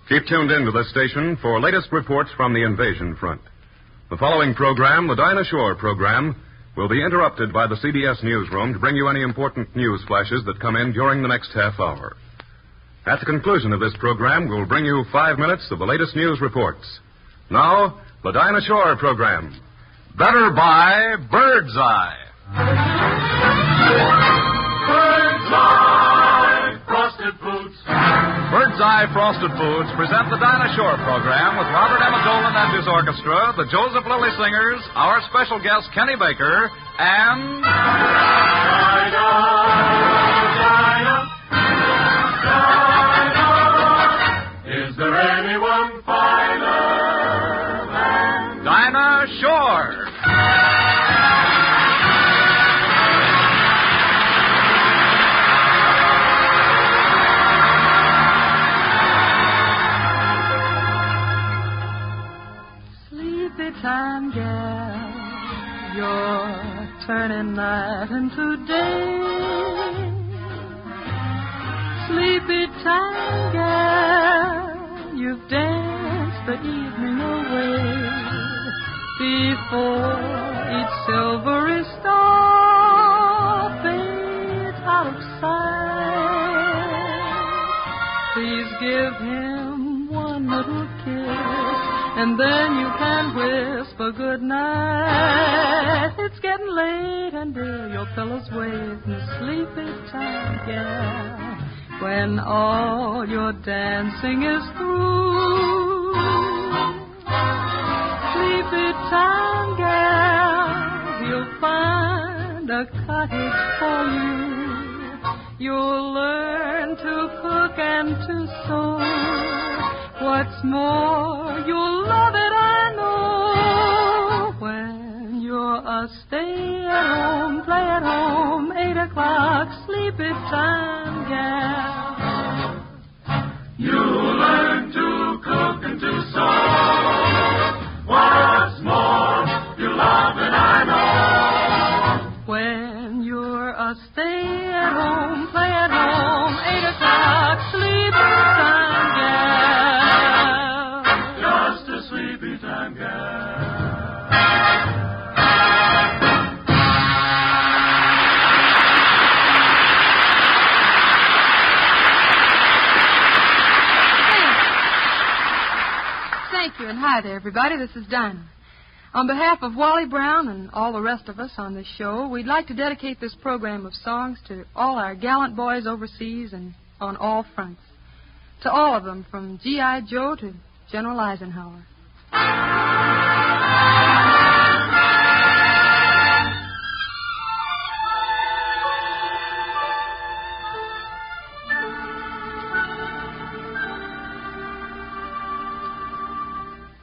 Keep tuned in to this station for latest reports from the invasion front. The following program, the Dinah Shore program, will be interrupted by the CBS newsroom to bring you any important news flashes that come in during the next half hour. At the conclusion of this program, we'll bring you 5 minutes of the latest news reports. Now, the Dinah Shore program. Better buy Birdseye. Birdseye Frosted Foods. Birdseye Frosted Foods present the Dinah Shore program with Robert Emmett Dolan and his orchestra, the Joseph Lilly Singers, our special guest Kenny Baker, and... Dinah, is there anyone finer than Dinah Shore? Time, gal, you're turning night into day. Sleepy time, gal, you've danced the evening away. Before each silvery star fades out of sight, please give him one little kiss, and then you can whisper good night. It's getting late and dear, your pillow's waiting. Sleepy time, gal, when all your dancing is through. Sleepy time, gal, you'll find a cottage for you. You'll learn to cook and to sew. What's more, you'll love it, I know, when you're a stay-at-home, play-at-home, 8 o'clock, sleepy time, gal. you'll learn to cook and to sew. What's more, you'll love it, I know, when you're a stay-at-home, play-at-home, 8 o'clock, sleepy time, gal. sleepy time, gal. Thank you, and hi there, everybody. This is Dinah. On behalf of Wally Brown and all the rest of us on this show, we'd like to dedicate this program of songs to all our gallant boys overseas and on all fronts. To all of them, from G.I. Joe to General Eisenhower.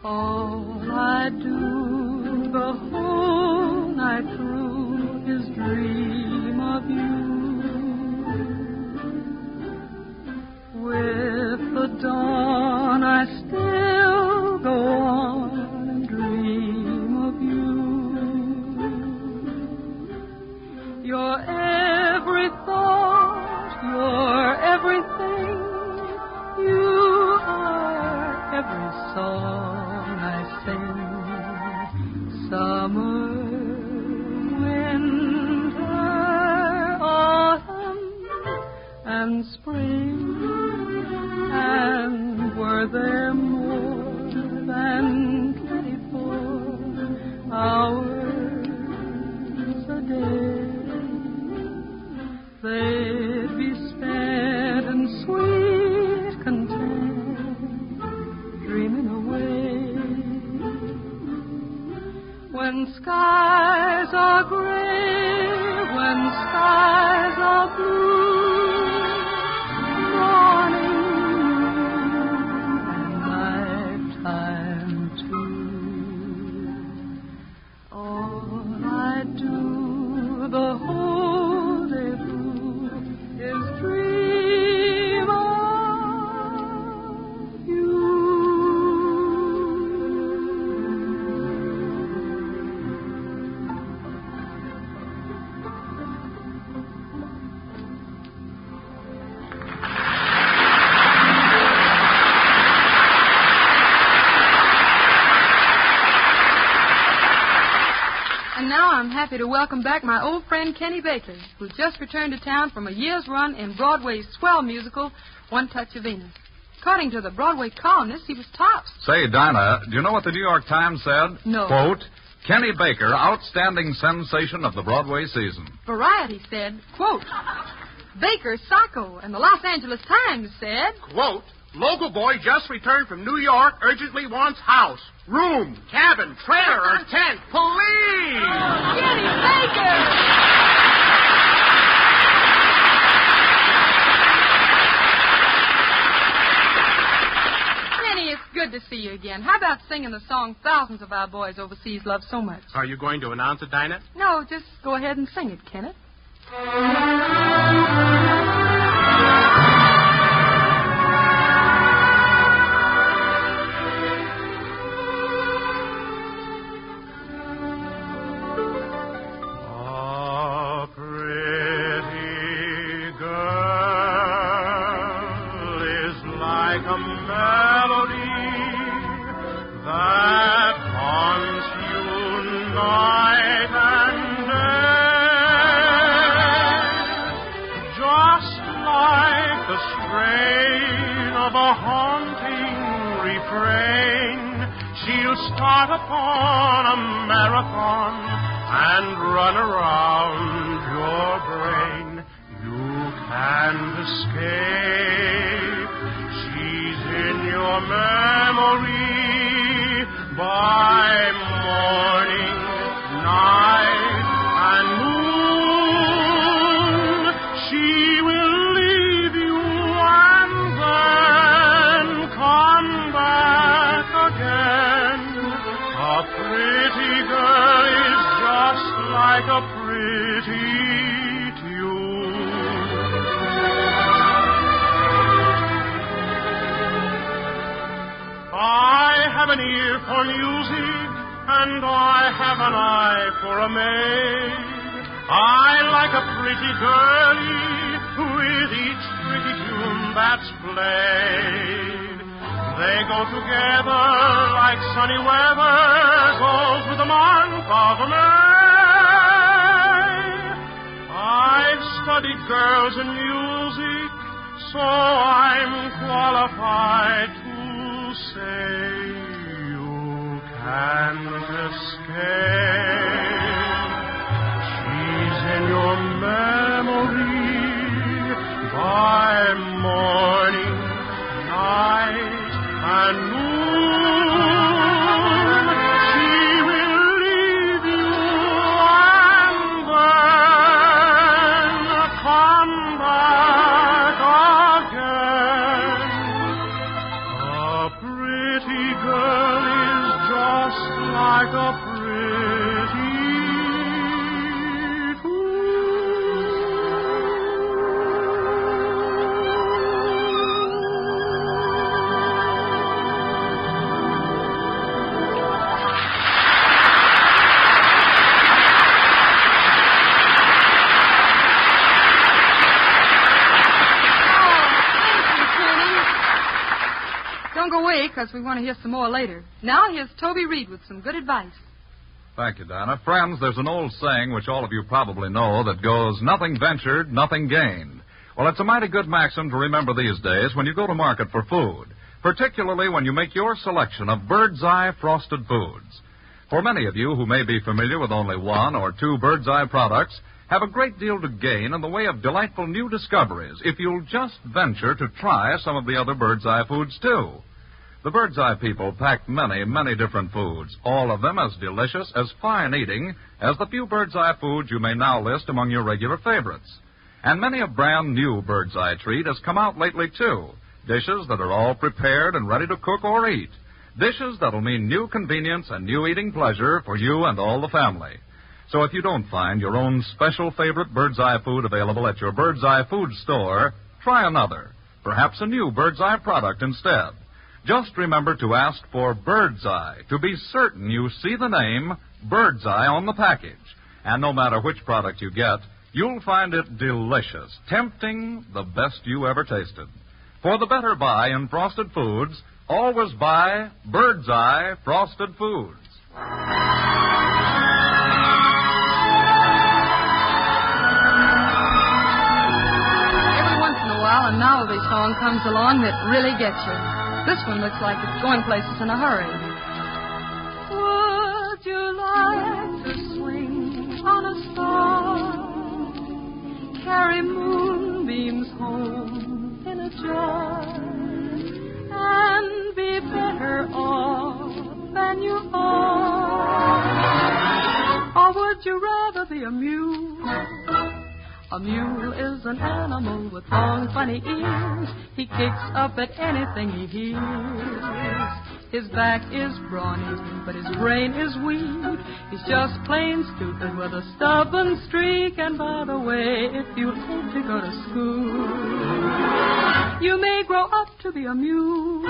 All I do the whole night through is dream of you. With the dawn I still go on and dream of you. Your every thought, your everything, you are every song I sing. Summer, winter, autumn, and spring. And were there more than 24 hours a day, they'd be spent in sweet content, dreaming away. When skies are gray, when skies are blue, morning the whole day through is dream of you. I'm happy to welcome back my old friend Kenny Baker, who just returned to town from a year's run in Broadway's swell musical, One Touch of Venus. According to the Broadway columnist, he was tops. Say, Dinah, do you know what the New York Times said? No. Quote, Kenny Baker, outstanding sensation of the Broadway season. Variety said, quote, Baker Sacco, and the Los Angeles Times said, Quote, local boy just returned from New York, urgently wants house, room, cabin, trailer, or tent. Police! Kenny Baker! It's good to see you again. How about singing the song thousands of our boys overseas love so much? Are you going to announce it, Dinah? No, just go ahead and sing it, Kenneth. A pretty girl is like a melody that haunts you night and day, just like the strain of a haunting refrain. She'll start upon a marathon and run around your brain. You can't escape. She's in your memory by morning, night, and moon. She will leave you and then come back again. A pretty girl is just like a pretty tune. I have an ear for music, and I have an eye for a maid. I like a pretty girlie with each pretty tune that's played. They go together like sunny weather goes with the month of May. I've studied girls and music, so I'm qualified to say you can't escape. She's in your memory by morning, night, and moon. She will leave you and then come back again. A pretty girl is just like a pretty Don't go away, because we want to hear some more later. Now here's Toby Reed with some good advice. Thank you, Dinah. Friends, there's an old saying, which all of you probably know, that goes, nothing ventured, nothing gained. Well, it's a mighty good maxim to remember these days when you go to market for food, particularly when you make your selection of Birdseye frosted foods. For many of you who may be familiar with only one or two Birdseye products, have a great deal to gain in the way of delightful new discoveries if you'll just venture to try some of the other Birdseye foods, too. The Birdseye people pack many, many different foods, all of them as delicious, as fine eating as the few Birdseye foods you may now list among your regular favorites. And many a brand new Birdseye treat has come out lately, too. Dishes that are all prepared and ready to cook or eat. Dishes that'll mean new convenience and new eating pleasure for you and all the family. So if you don't find your own special favorite Birdseye food available at your Birdseye food store, try another, perhaps a new Birdseye product instead. Just remember to ask for Birdseye to be certain you see the name Birdseye on the package. And no matter which product you get, you'll find it delicious, tempting, the best you ever tasted. For the better buy in frosted foods, always buy Birdseye frosted foods. a novelty song comes along that really gets you. This one looks like it's going places in a hurry. Would you like to swing on a star? Carry moonbeams home in a jar and be better off than you are? Or would you rather be a mule? A mule is an animal with long, funny ears. He kicks up at anything he hears. His back is brawny, but his brain is weak. He's just plain stupid with a stubborn streak. And by the way, if you hope to go to school, you may grow up to be a mule.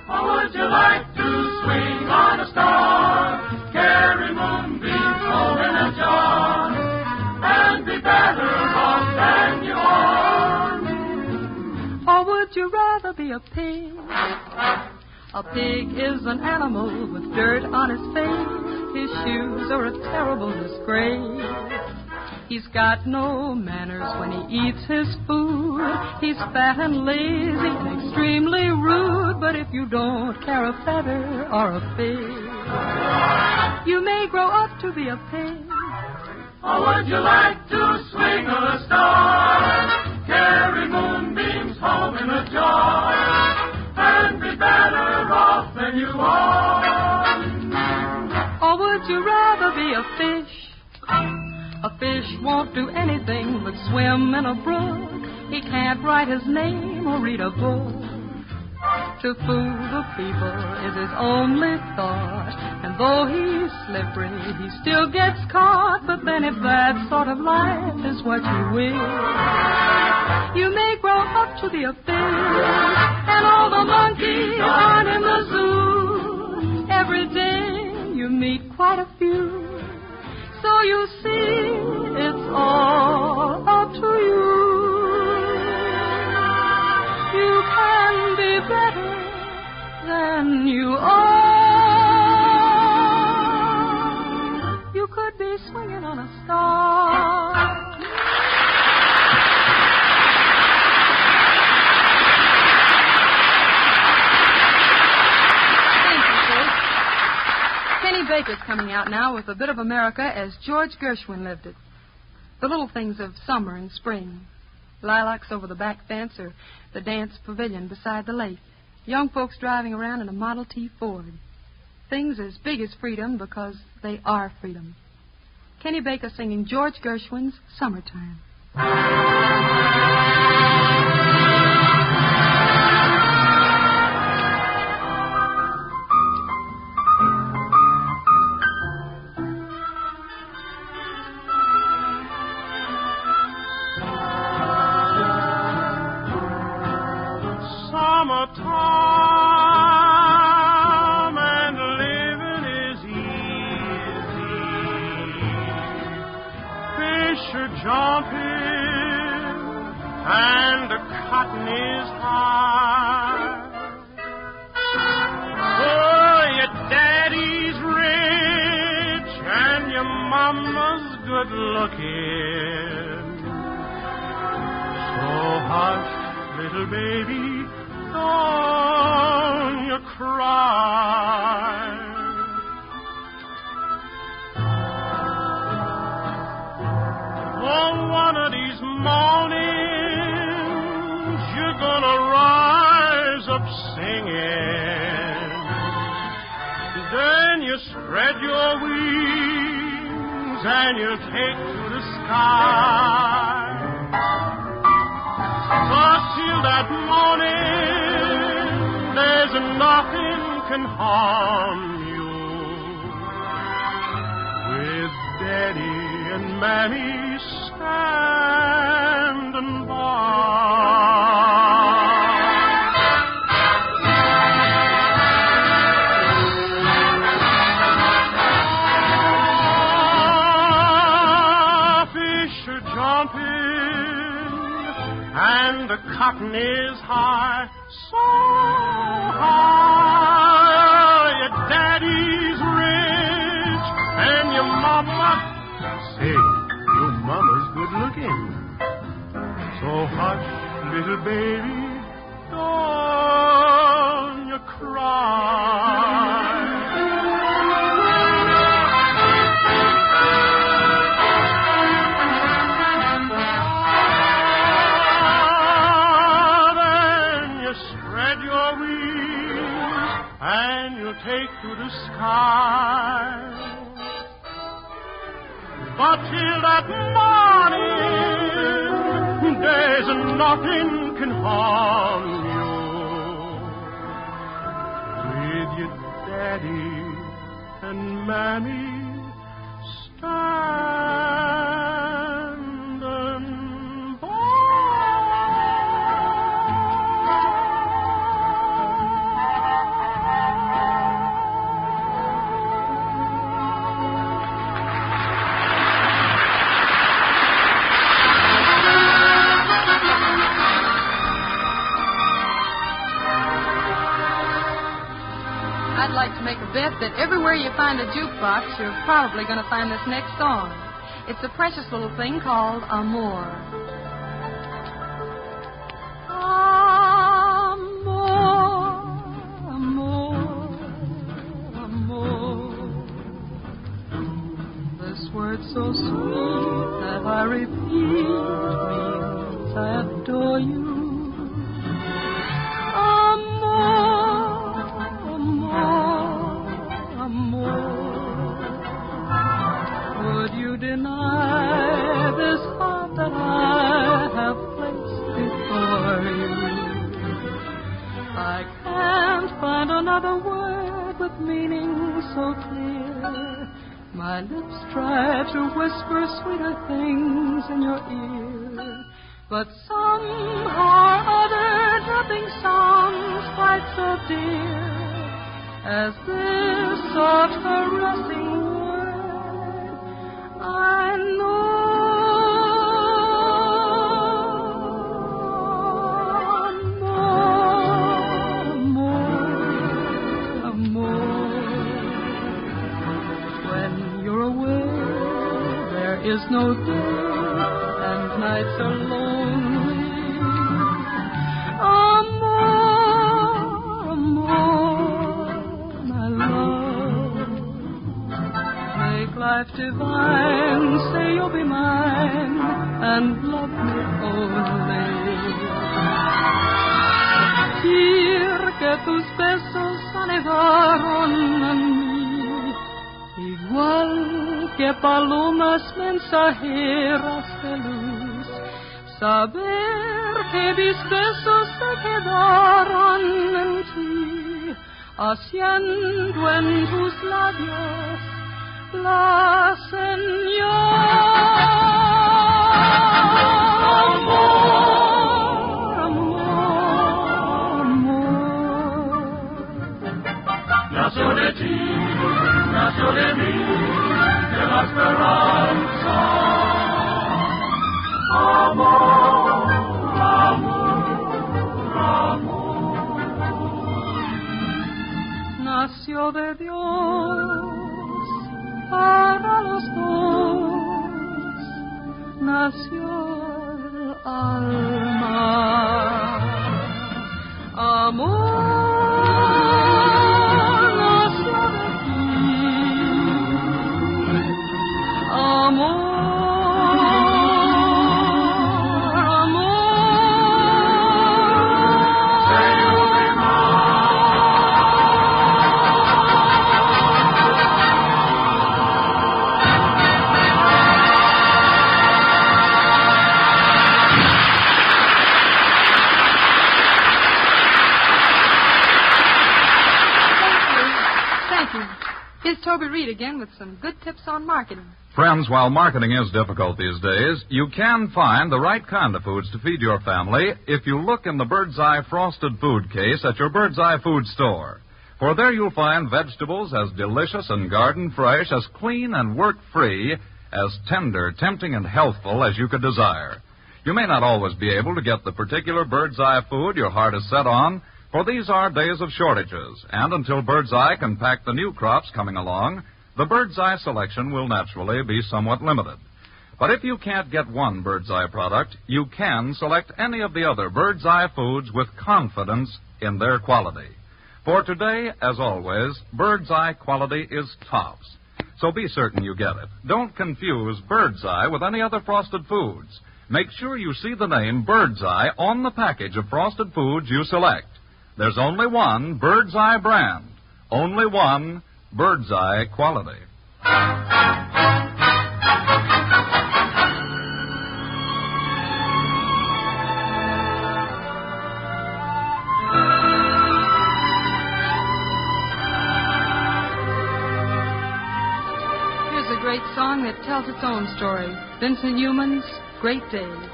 Or would you like to swing on a star? Carry moonbeams home in a jar and be better off than you are? Or would you rather be a pig? A pig is an animal with dirt on his face. His shoes are a terrible disgrace. He's got no manners when he eats his food. He's fat and lazy and extremely rude. But if you don't care a feather or a fig, you may grow up to be a pig. Or would you like to swing on a star? Carry moonbeams home in a jar and be better off than you are? Or would you rather be a fish? A fish won't do anything but swim in a brook. He can't write his name or read a book. To fool the people is his only thought. And though he's slippery, he still gets caught. But then if that sort of life is what you wish, you may grow up to be a fish. And all the monkeys aren't in the zoo. Every day you meet quite a few. So you see, it's all up to you. You can be better than you are. You could be swinging on a star. Thank you, folks. Kenny Baker's coming out now with a bit of America as George Gershwin lived it. The little things of summer and spring. Lilacs over the back fence or the dance pavilion beside the lake. Young folks driving around in a Model T Ford. Things as big as freedom because they are freedom. Kenny Baker singing George Gershwin's Summertime. Summertime and living is easy. Fish are jumping and the cotton is high. Oh, your daddy's rich and your mama's good looking. So hush, little baby, don't you cry. Oh, one of these mornings you're gonna rise up singing. Then you spread your wings and you take to the sky. But till that morning, there's nothing can harm you. With Daddy and Mammy standing by. Fish are jumping and the cotton is high, so high. Your daddy's rich and your mama, say, your mama's good looking. So hush, little little baby, don't you cry. Then you spread your wings and you'll take to the sky. But till that morning, there's nothing can harm you. With your daddy and mammy standing by. I'd like to make a bet that everywhere you find a jukebox, you're probably going to find this next song. It's a precious little thing called Amor. Amor, amor, amor. This word so sweet that I repeat means I adore you. Deny this heart that I have placed before you. I can't find another word with meaning so clear. My lips try to whisper sweeter things in your ear, but somehow or other nothing sounds quite so dear as this soft caressing word. I know amor, amor. When you're away, there is no day, and nights are lonely. Amor, amor, my love. Make life divine, say you'll be mine, and love me only. Sentir que tus besos anegaron en mí, igual que palomas mensajeras de luz. Saber que mis besos se quedaron en ti, haciendo en tus labios la señal. Amor, amor, amor. Nació de ti, nació de mí, de la esperanza. Amor, amor, amor. Nació de Dios para los dos, nació el alma. Amor, nació de ti. Amor, Here's Toby Reed again with some good tips on marketing. Friends, while marketing is difficult these days, you can find the right kind of foods to feed your family if you look in the Birdseye frosted food case at your Birdseye food store. For there you'll find vegetables as delicious and garden fresh, as clean and work-free, as tender, tempting, and healthful as you could desire. You may not always be able to get the particular Birdseye food your heart is set on, for these are days of shortages, and until Birdseye can pack the new crops coming along, the Birdseye selection will naturally be somewhat limited. But if you can't get one Birdseye product, you can select any of the other Birdseye foods with confidence in their quality. For today, as always, Birdseye quality is tops. So be certain you get it. Don't confuse Birdseye with any other frosted foods. Make sure you see the name Birdseye on the package of frosted foods you select. There's only one Birdseye brand. Only one Birdseye quality. Here's a great song that tells its own story. Vincent Newman's Great Days.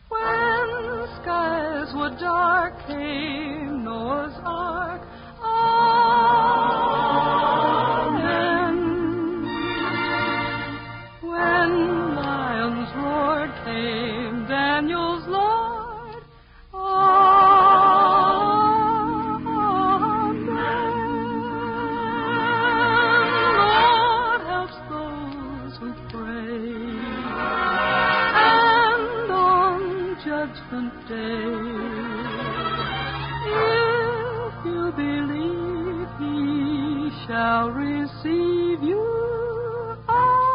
When skies were dark, came Noah's Ark. Amen. When lions roared, came Daniel's Lord. Amen. Lord helps those who pray. And on Judgment Day, if you believe, He shall receive you. Amen.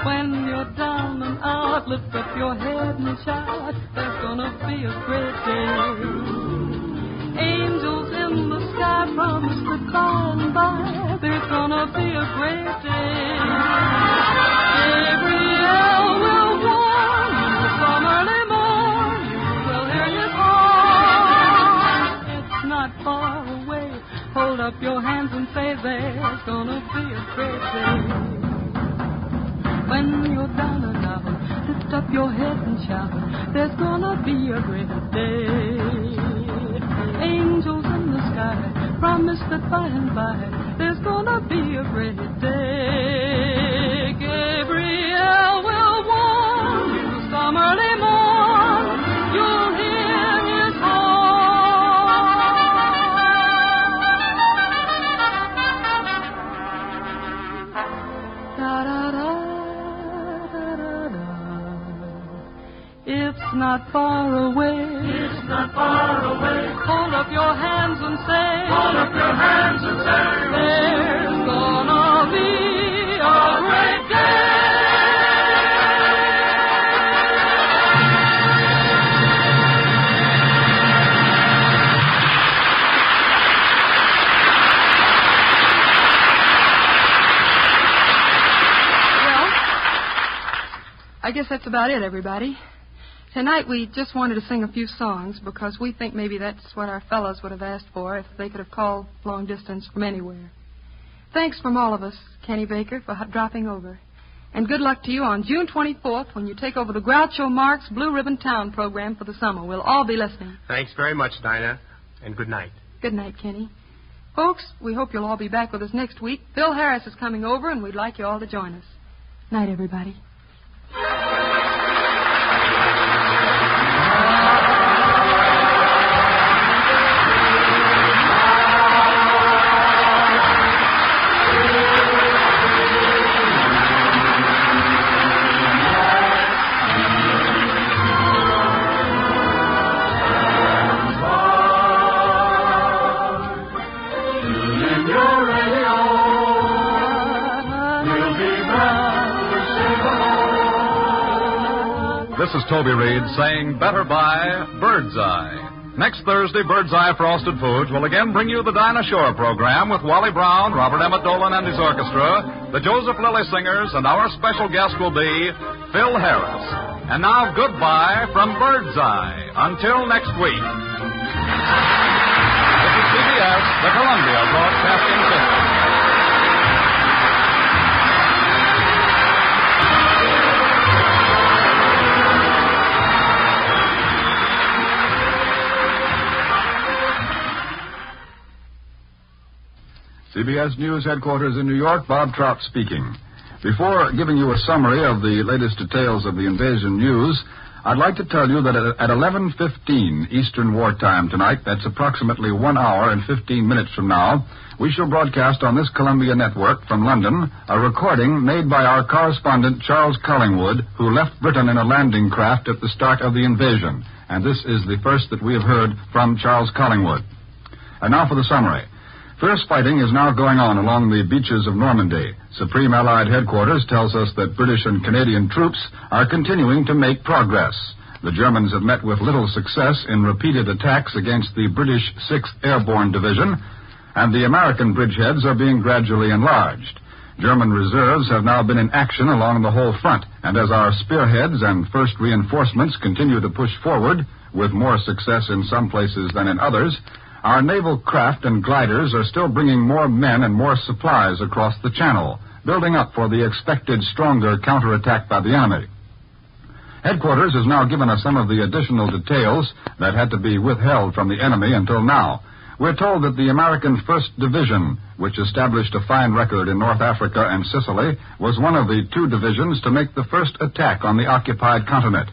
When you're down and out, lift up your head and shout. There's gonna be a great day. Angels in the sky promise that by and by there's gonna be a great day. Gabriel will warn you from early morn. You will hear his horn. It's not far away. Hold up your hands and say there's gonna be a great day. When you're down and out, lift up your head and shout. There's gonna be a great day. Angels in the sky promise that by and by there's gonna be a great day. Gabriel will warn you some early morn. You'll hear his horn. Da-da-da, da-da-da. It's not far away. It's not far away. Hold up your hands and say. Hold up your hands and say. There's gonna be a great day. Well, I guess that's about it, everybody. Tonight we just wanted to sing a few songs because we think maybe that's what our fellows would have asked for if they could have called long distance from anywhere. Thanks from all of us, Kenny Baker, for dropping over. And good luck to you on June 24th when you take over the Groucho Marx Blue Ribbon Town program for the summer. We'll all be listening. Thanks very much, Dinah, and good night. Good night, Kenny. Folks, we hope you'll all be back with us next week. Phil Harris is coming over, and we'd like you all to join us. Night, everybody. This is Toby Reed saying better by Birdseye. Next Thursday, Birdseye Frosted Foods will again bring you the Dinah Shore program with Wally Brown, Robert Emmett Dolan and his orchestra, the Joseph Lilly Singers, and our special guest will be Phil Harris. And now, goodbye from Birdseye. Until next week. This is CBS, the Columbia Broadcasting System. CBS News Headquarters in New York, Bob Trout speaking. Before giving you a summary of the latest details of the invasion news, I'd like to tell you that at 11:15 Eastern Wartime tonight, that's approximately 1 hour and 15 minutes from now, we shall broadcast on this Columbia network from London a recording made by our correspondent Charles Collingwood, who left Britain in a landing craft at the start of the invasion. And this is the first that we have heard from Charles Collingwood. And now for the summary. Fierce fighting is now going on along the beaches of Normandy. Supreme Allied Headquarters tells us that British and Canadian troops are continuing to make progress. The Germans have met with little success in repeated attacks against the British 6th Airborne Division, and the American bridgeheads are being gradually enlarged. German reserves have now been in action along the whole front, and as our spearheads and first reinforcements continue to push forward, with more success in some places than in others, our naval craft and gliders are still bringing more men and more supplies across the channel, building up for the expected stronger counterattack by the enemy. Headquarters has now given us some of the additional details that had to be withheld from the enemy until now. We're told that the American 1st Division, which established a fine record in North Africa and Sicily, was one of the 2 divisions to make the first attack on the occupied continent.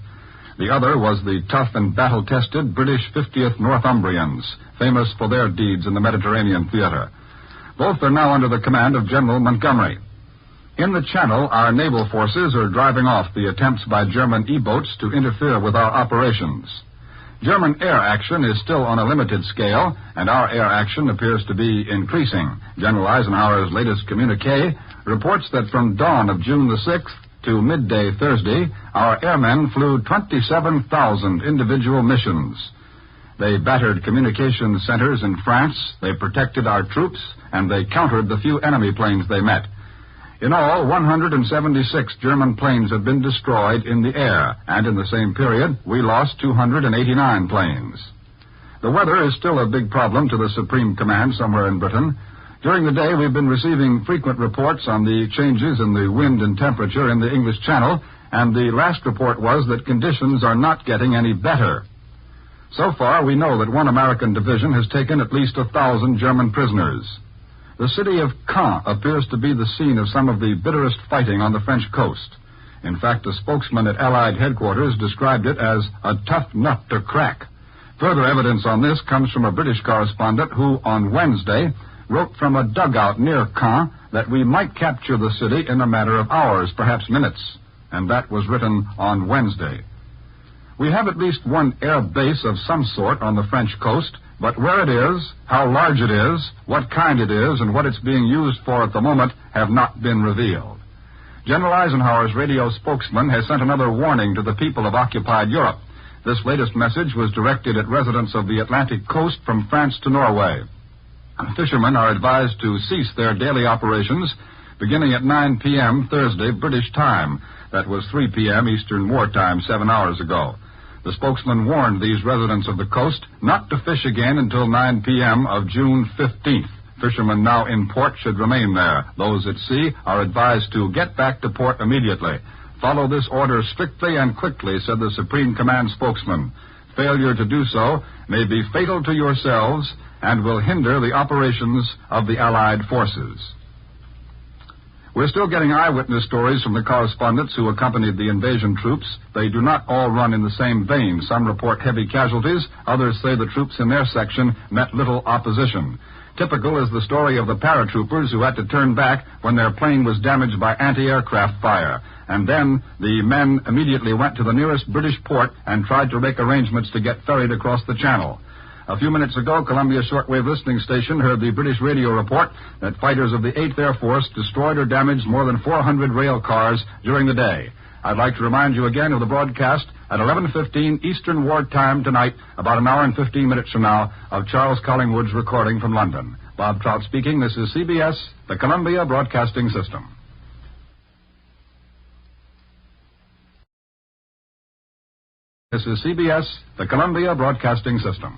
The other was the tough and battle-tested British 50th Northumbrians, famous for their deeds in the Mediterranean theater. Both are now under the command of General Montgomery. In the Channel, our naval forces are driving off the attempts by German E-boats to interfere with our operations. German air action is still on a limited scale, and our air action appears to be increasing. General Eisenhower's latest communique reports that from dawn of June the 6th to midday Thursday, our airmen flew 27,000 individual missions. They battered communication centers in France, they protected our troops, and they countered the few enemy planes they met. In all, 176 German planes have been destroyed in the air, and in the same period, we lost 289 planes. The weather is still a big problem to the Supreme Command somewhere in Britain. During the day, we've been receiving frequent reports on the changes in the wind and temperature in the English Channel, and the last report was that conditions are not getting any better. So far, we know that one American division has taken at least 1,000 German prisoners. The city of Caen appears to be the scene of some of the bitterest fighting on the French coast. In fact, a spokesman at Allied headquarters described it as a tough nut to crack. Further evidence on this comes from a British correspondent who, on Wednesday, wrote from a dugout near Caen that we might capture the city in a matter of hours, perhaps minutes. And that was written on Wednesday. We have at least one air base of some sort on the French coast, but where it is, how large it is, what kind it is, and what it's being used for at the moment have not been revealed. General Eisenhower's radio spokesman has sent another warning to the people of occupied Europe. This latest message was directed at residents of the Atlantic coast from France to Norway. Fishermen are advised to cease their daily operations beginning at 9 p.m. Thursday, British time. That was 3 p.m. Eastern Wartime 7 hours ago. The spokesman warned these residents of the coast not to fish again until 9 p.m. of June 15th. Fishermen now in port should remain there. Those at sea are advised to get back to port immediately. Follow this order strictly and quickly, said the Supreme Command spokesman. Failure to do so may be fatal to yourselves and will hinder the operations of the Allied forces. We're still getting eyewitness stories from the correspondents who accompanied the invasion troops. They do not all run in the same vein. Some report heavy casualties. Others say the troops in their section met little opposition. Typical is the story of the paratroopers who had to turn back when their plane was damaged by anti-aircraft fire. And then the men immediately went to the nearest British port and tried to make arrangements to get ferried across the channel. A few minutes ago, Columbia Shortwave Listening Station heard the British radio report that fighters of the 8th Air Force destroyed or damaged more than 400 rail cars during the day. I'd like to remind you again of the broadcast at 11:15 Eastern Wartime tonight, about an hour and 15 minutes from now, of Charles Collingwood's recording from London. Bob Trout speaking. This is CBS, the Columbia Broadcasting System. This is CBS, the Columbia Broadcasting System.